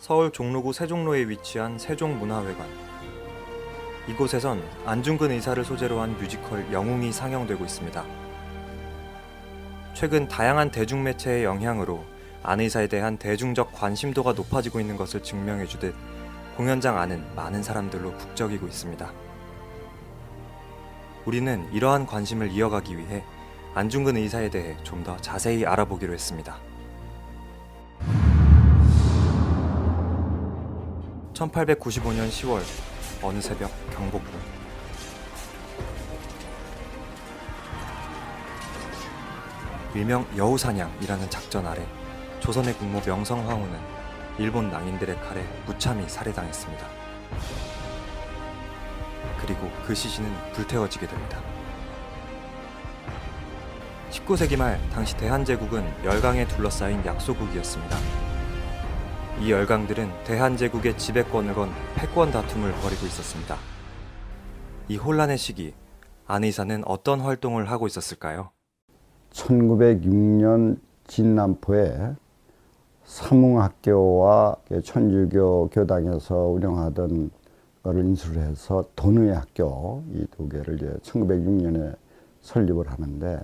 서울 종로구 세종로에 위치한 세종문화회관. 이곳에선 안중근 의사를 소재로 한 뮤지컬 영웅이 상영되고 있습니다. 최근 다양한 대중매체의 영향으로 안 의사에 대한 대중적 관심도가 높아지고 있는 것을 증명해주듯 공연장 안은 많은 사람들로 북적이고 있습니다. 우리는 이러한 관심을 이어가기 위해 안중근 의사에 대해 좀 더 자세히 알아보기로 했습니다. 1895년 10월 어느 새벽 경복궁. 일명 여우사냥이라는 작전 아래 조선의 국모 명성황후는 일본 낭인들의 칼에 무참히 살해당했습니다. 그리고 그 시신은 불태워지게 됩니다. 19세기 말 당시 대한제국은 열강에 둘러싸인 약소국이었습니다. 이 열강들은 대한제국의 지배권을 건 패권 다툼을 벌이고 있었습니다. 이 혼란의 시기, 안 의사는 어떤 활동을 하고 있었을까요? 1906년 진남포에 사뭉학교와 천주교 교당에서 운영하던 것을 인수를 해서 돈의 학교 이 두 개를 이제 1906년에 설립을 하는데,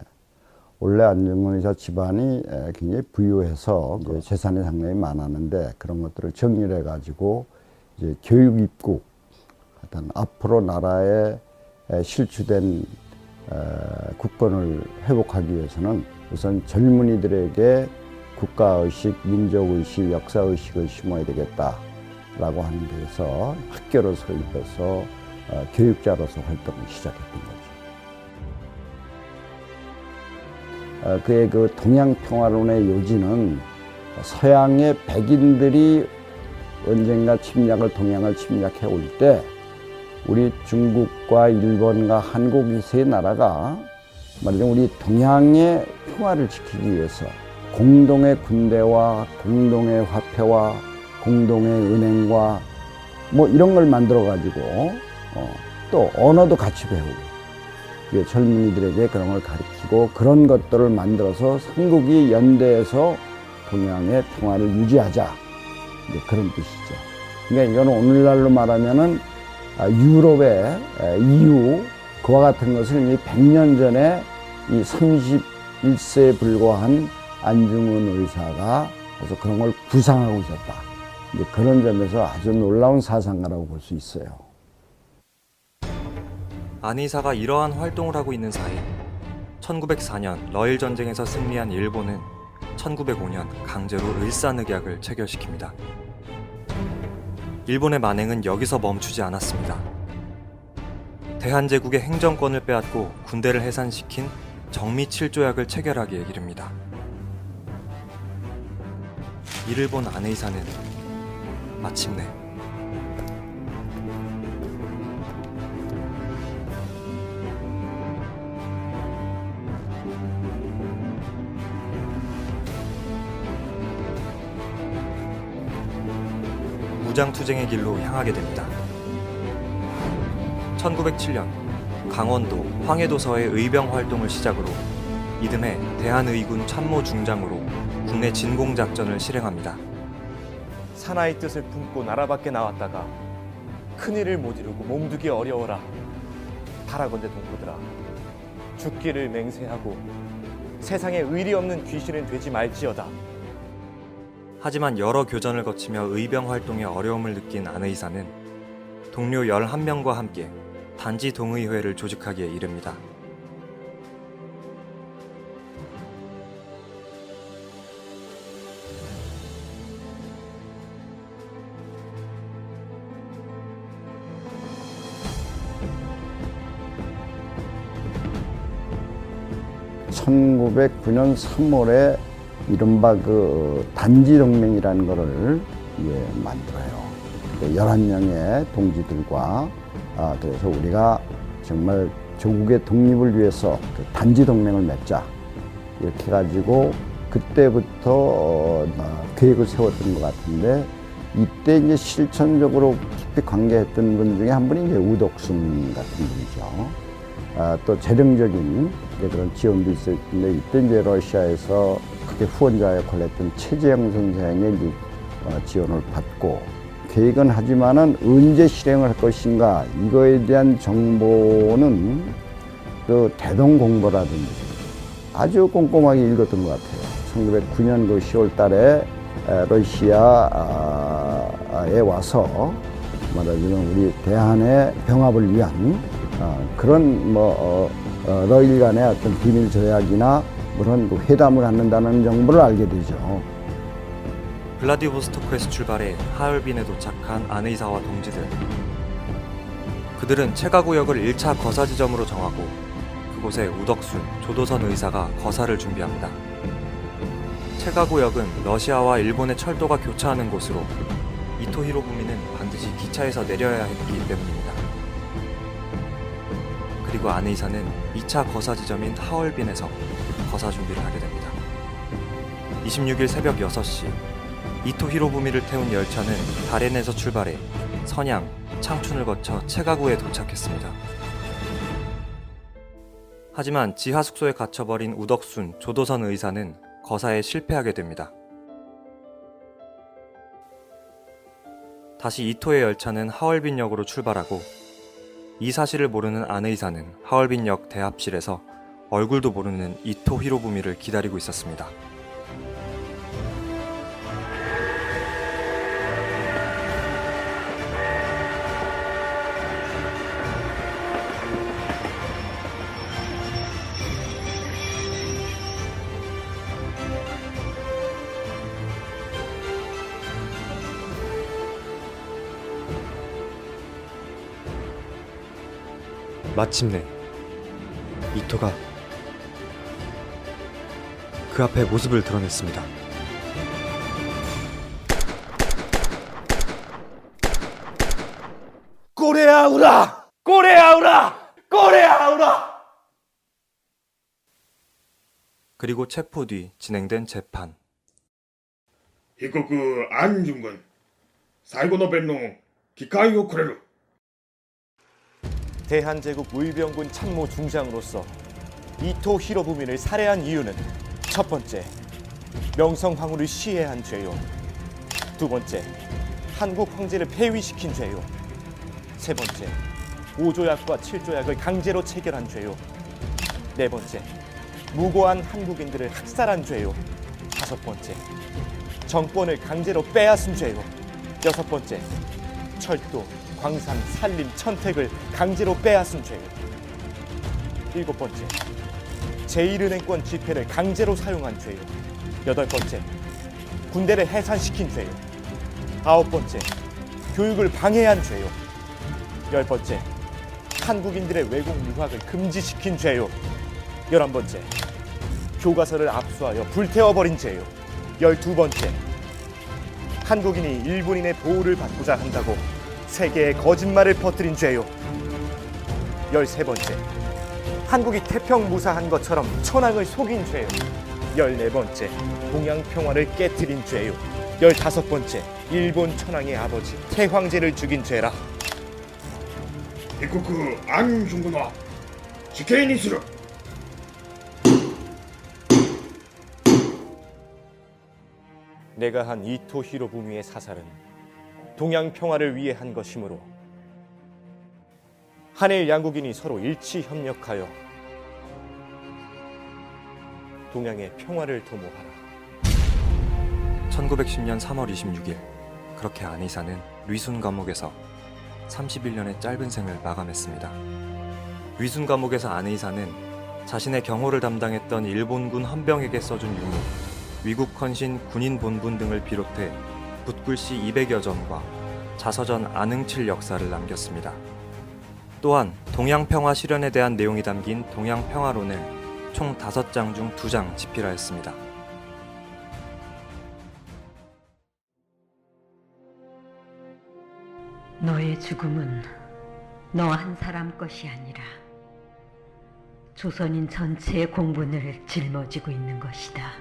원래 안중근 의사 집안이 굉장히 부유해서 이제 재산이 상당히 많았는데, 그런 것들을 정리를 해가지고 이제 교육 입국, 하여튼 앞으로 나라에 실추된 국권을 회복하기 위해서는 우선 젊은이들에게 국가의식, 민족의식, 역사의식을 심어야 되겠다라고 하는 데서 학교를 설립해서 교육자로서 활동을 시작했던 거죠. 그의 그 동양평화론의 요지는 서양의 백인들이 언젠가 동양을 침략해 올 때 우리 중국과 일본과 한국 이 세 나라가 말하자면 우리 동양의 평화를 지키기 위해서 공동의 군대와 공동의 화폐와 공동의 은행과 뭐 이런 걸 만들어 가지고 또 언어도 같이 배우고 젊은이들에게 그런 걸 가르치고 그런 것들을 만들어서 삼국이 연대해서 동양의 평화를 유지하자, 그런 뜻이죠. 그러니까 이건 오늘날로 말하면은 유럽의 EU 그와 같은 것을 이미 100년 전에 이 31세에 불과한 안중근 의사가 그래서 그런 걸 구상하고 있었다. 이제 그런 점에서 아주 놀라운 사상가라고 볼 수 있어요. 안 의사가 이러한 활동을 하고 있는 사이 1904년 러일 전쟁에서 승리한 일본은 1905년 강제로 을사늑약을 체결시킵니다. 일본의 만행은 여기서 멈추지 않았습니다. 대한제국의 행정권을 빼앗고 군대를 해산시킨 정미칠조약을 체결하기에 이릅니다. 이를 본 안 의사는 마침내 무장투쟁의 길로 향하게 됩니다. 1907년 강원도 황해도서의 의병 활동을 시작으로 이듬해 대한의군 참모중장으로 국내 진공작전을 실행합니다. 사나이 뜻을 품고 나라 밖에 나왔다가 큰일을 못 이루고 몸두기 어려워라. 바라건대 동포들아, 죽기를 맹세하고 세상에 의리 없는 귀신은 되지 말지어다. 하지만 여러 교전을 거치며 의병 활동에 어려움을 느낀 안 의사는 동료 11명과 함께 단지 동의회를 조직하기에 이릅니다. (1909년 3월에) 이른바 그 단지동맹이라는 것을 만들어요. 11명의 동지들과 그래서 우리가 정말 조국의 독립을 위해서 그 단지동맹을 맺자, 이렇게 해가지고 그때부터 계획을 세웠던 것 같은데, 이때 이제 실천적으로 깊이 관계했던 분 중에 한 분이 이제 우덕순 같은 분이죠. 또 재정적인 그런 지원도 있었는데, 이때 이제 러시아에서 크게 후원자 역할을 했던 최재형 선생의 이제 지원을 받고 계획은 하지만은 언제 실행을 할 것인가 이거에 대한 정보는 그 대동공보라든지 아주 꼼꼼하게 읽었던 것 같아요. 1909년 그 10월 달에 러시아에 와서 말하자면 우리 대한의 병합을 위한 그런 러일 간의 어떤 비밀 조약이나 그런 그 회담을 갖는다는 정보를 알게 되죠. 블라디보스토크에서 출발해 하얼빈에 도착한 안 의사와 동지들. 그들은 체가구역을 1차 거사 지점으로 정하고 그곳에 우덕순, 조도선 의사가 거사를 준비합니다. 체가구역은 러시아와 일본의 철도가 교차하는 곳으로 이토 히로부미는 반드시 기차에서 내려야 했기 때문입니다. 그리고 안 의사는 2차 거사 지점인 하얼빈에서 거사 준비를 하게 됩니다. 26일 새벽 6시 이토 히로부미를 태운 열차는 다롄에서 출발해 선양, 창춘을 거쳐 체가구에 도착했습니다. 하지만 지하 숙소에 갇혀버린 우덕순, 조도선 의사는 거사에 실패하게 됩니다. 다시 이토의 열차는 하얼빈역으로 출발하고 이 사실을 모르는 안 의사는 하얼빈역 대합실에서 얼굴도 모르는 이토 히로부미를 기다리고 있었습니다. 마침내 이토가 그 앞에 모습을 드러냈습니다. 꼬레아우라! 꼬레아우라! 꼬레아우라! 그리고 체포 뒤 진행된 재판. 被告安順君最後の弁論機会をくれる 대한제국 의병군 참모 중장으로서 이토 히로부미를 살해한 이유는 첫 번째, 명성황후를 시해한 죄요. 두 번째, 한국 황제를 폐위시킨 죄요. 세 번째, 5조약과 7조약을 강제로 체결한 죄요. 네 번째, 무고한 한국인들을 학살한 죄요. 다섯 번째, 정권을 강제로 빼앗은 죄요. 여섯 번째, 철도, 광산, 산림, 천택을 강제로 빼앗은 죄요. 일곱 번째, 제1은행권 지폐를 강제로 사용한 죄요. 여덟 번째, 군대를 해산시킨 죄요. 아홉 번째, 교육을 방해한 죄요. 열 번째, 한국인들의 외국 유학을 금지시킨 죄요. 11번째, 교과서를 압수하여 불태워버린 죄요. 12번째, 한국인이 일본인의 보호를 받고자 한다고 세계에 거짓말을 퍼뜨린 죄요. 13번째, 한국이 태평무사한 것처럼 천황을 속인 죄요. 14번째, 동양 평화를 깨뜨린 죄요. 15번째, 일본 천황의 아버지 태황제를 죽인 죄라. 被告安順君は死刑にする 내가 한 이토 히로부미의 사살은 동양 평화를 위해 한 것이므로 한일 양국인이 서로 일치 협력하여 동양의 평화를 도모하라. 1910년 3월 26일 그렇게 안 의사는 리순 감옥에서 31년의 짧은 생을 마감했습니다. 리순 감옥에서 안 의사는 자신의 경호를 담당했던 일본군 헌병에게 써준 유물, 위국 헌신 군인 본분 등을 비롯해 붓글씨 200여 점과 자서전 안흥칠 역사를 남겼습니다. 또한 동양평화 실현에 대한 내용이 담긴 동양평화론을 총 5장 중 2장 집필하였습니다. 너의 죽음은 너 한 사람 것이 아니라 조선인 전체의 공분을 짊어지고 있는 것이다.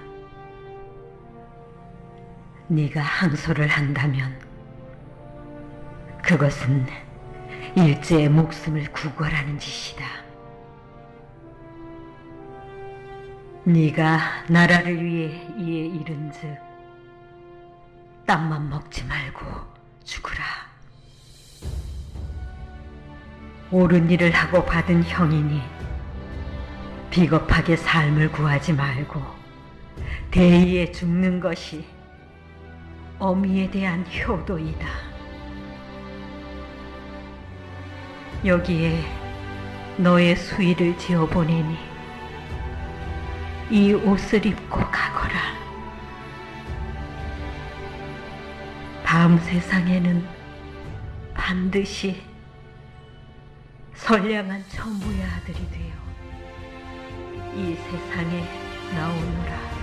네가 항소를 한다면 그것은 일제의 목숨을 구걸하는 짓이다. 네가 나라를 위해 이에 이른즉 땅만 먹지 말고 죽으라. 옳은 일을 하고 받은 형이니 비겁하게 삶을 구하지 말고 대의에 죽는 것이 어미에 대한 효도이다. 여기에 너의 수의를 지어보내니 이 옷을 입고 가거라. 다음 세상에는 반드시 선량한 천부의 아들이 되어 이 세상에 나오노라.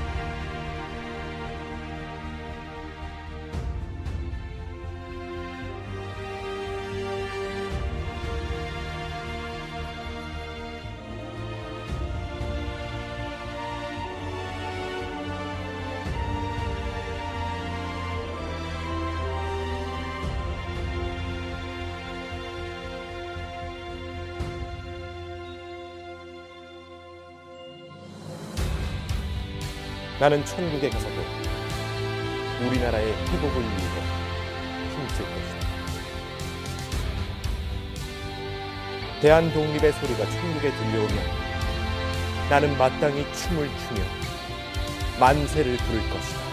나는 천국에 가서도 우리나라의 회복을 위해 힘쓸 것이다. 대한독립의 소리가 천국에 들려오면 나는 마땅히 춤을 추며 만세를 부를 것이다.